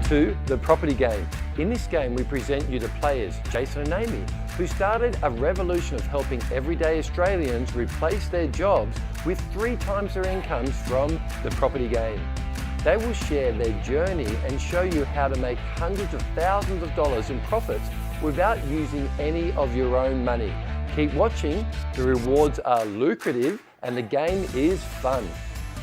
to The Property Game. In this game, we present you the players, Jason and Amy, who started a revolution of helping everyday Australians replace their jobs with 3 times their incomes from the property game. They will share their journey and show you how to make hundreds of thousands of dollars in profits without using any of your own money. Keep watching, the rewards are lucrative and the game is fun.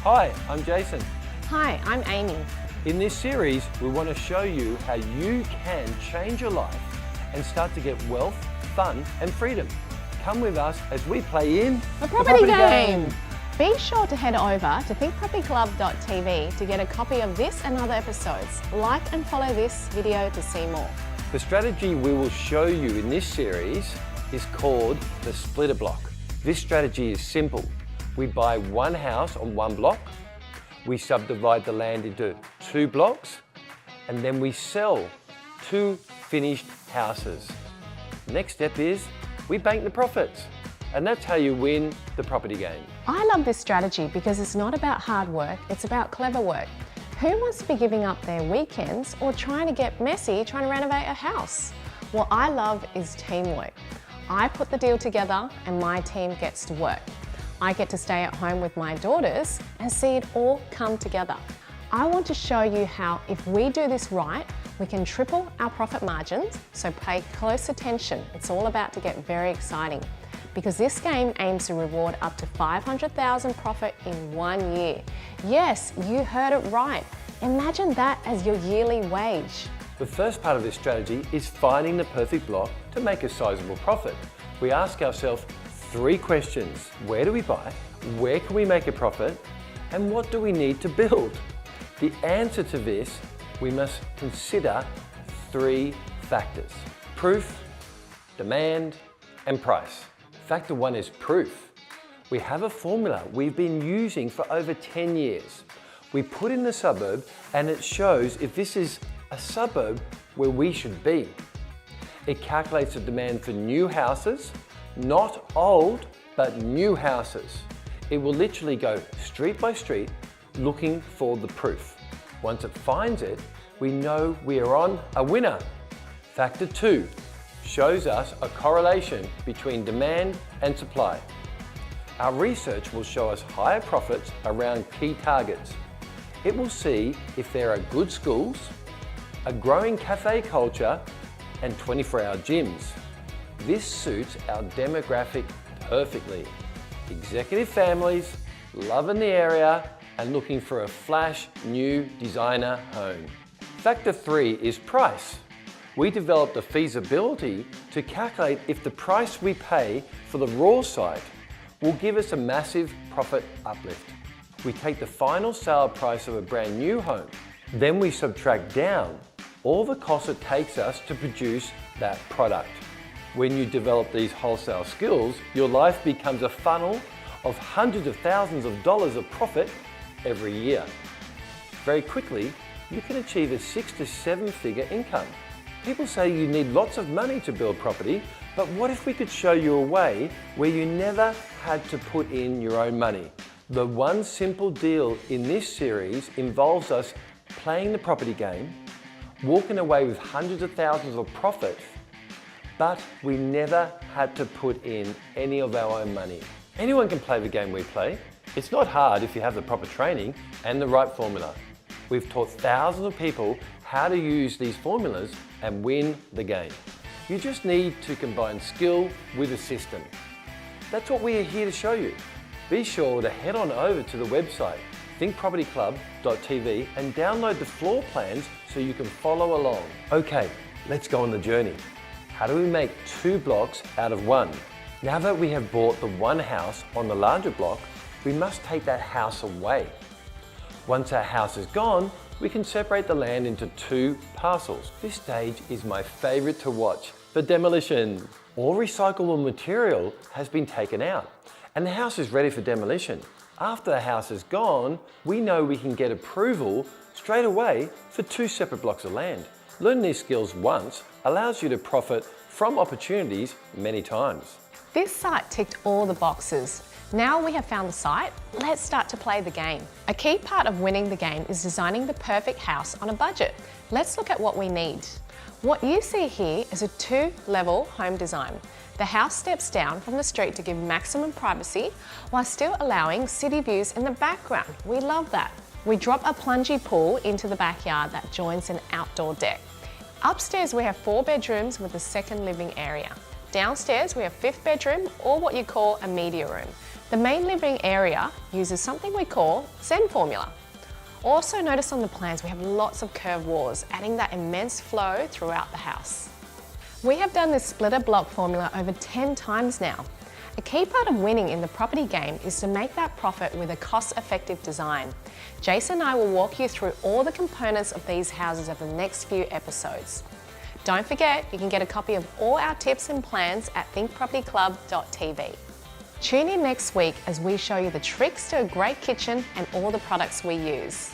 Hi, I'm Jason. Hi, I'm Amy. In this series, we want to show you how you can change your life and start to get wealth, fun and freedom. Come with us as we play in The Property Game. Be sure to head over to thinkpropertyclub.tv to get a copy of this and other episodes. Like and follow this video to see more. The strategy we will show you in this series is called the splitter block. This strategy is simple. We buy one house on one block, we subdivide the land into 2 blocks, and then we sell 2 finished houses. Next step is we bank the profits, and that's how you win the property game. I love this strategy because it's not about hard work, it's about clever work. Who wants to be giving up their weekends or trying to get messy trying to renovate a house? What I love is teamwork. I put the deal together and my team gets to work. I get to stay at home with my daughters and see it all come together. I want to show you how, if we do this right, we can triple our profit margins, so pay close attention. It's all about to get very exciting because this game aims to reward up to $500,000 profit in 1 year. Yes, you heard it right. Imagine that as your yearly wage. The first part of this strategy is finding the perfect block to make a sizable profit. We ask ourselves 3 questions. Where do we buy? Where can we make a profit? And what do we need to build? The answer to this, we must consider 3 factors: proof, demand, and price. Factor 1 is proof. We have a formula we've been using for over 10 years. We put in the suburb and it shows if this is a suburb where we should be. It calculates the demand for new houses, not old, but new houses. It will literally go street by street looking for the proof. Once it finds it, we know we are on a winner. Factor 2 shows us a correlation between demand and supply. Our research will show us higher profits around key targets. It will see if there are good schools, a growing cafe culture, and 24-hour gyms. This suits our demographic perfectly. Executive families, loving the area, and looking for a flash new designer home. Factor 3 is price. We developed a feasibility to calculate if the price we pay for the raw site will give us a massive profit uplift. We take the final sale price of a brand new home, then we subtract down all the costs it takes us to produce that product. When you develop these wholesale skills, your life becomes a funnel of hundreds of thousands of dollars of profit every year. Very quickly, you can achieve a 6 to 7 figure income. People say you need lots of money to build property, but what if we could show you a way where you never had to put in your own money? The one simple deal in this series involves us playing the property game, walking away with hundreds of thousands of profit, but we never had to put in any of our own money. Anyone can play the game we play. It's not hard if you have the proper training and the right formula. We've taught thousands of people how to use these formulas and win the game. You just need to combine skill with a system. That's what we are here to show you. Be sure to head on over to the website thinkpropertyclub.tv and download the floor plans so you can follow along. Okay, let's go on the journey. How do we make 2 blocks out of 1? Now that we have bought the one house on the larger block, we must take that house away. Once our house is gone, we can separate the land into 2 parcels. This stage is my favorite to watch, the demolition. All recyclable material has been taken out and the house is ready for demolition. After the house is gone, we know we can get approval straight away for 2 separate blocks of land. Learning these skills once allows you to profit from opportunities many times. This site ticked all the boxes. Now we have found the site, let's start to play the game. A key part of winning the game is designing the perfect house on a budget. Let's look at what we need. What you see here is a 2-level home design. The house steps down from the street to give maximum privacy while still allowing city views in the background. We love that. We drop a plungy pool into the backyard that joins an outdoor deck. Upstairs we have 4 bedrooms with a second living area. Downstairs we have 5th bedroom, or what you call a media room. The main living area uses something we call Zen formula. Also notice on the plans we have lots of curved walls, adding that immense flow throughout the house. We have done this splitter block formula over 10 times now. A key part of winning in the property game is to make that profit with a cost-effective design. Jason and I will walk you through all the components of these houses over the next few episodes. Don't forget, you can get a copy of all our tips and plans at thinkpropertyclub.tv. Tune in next week as we show you the tricks to a great kitchen and all the products we use.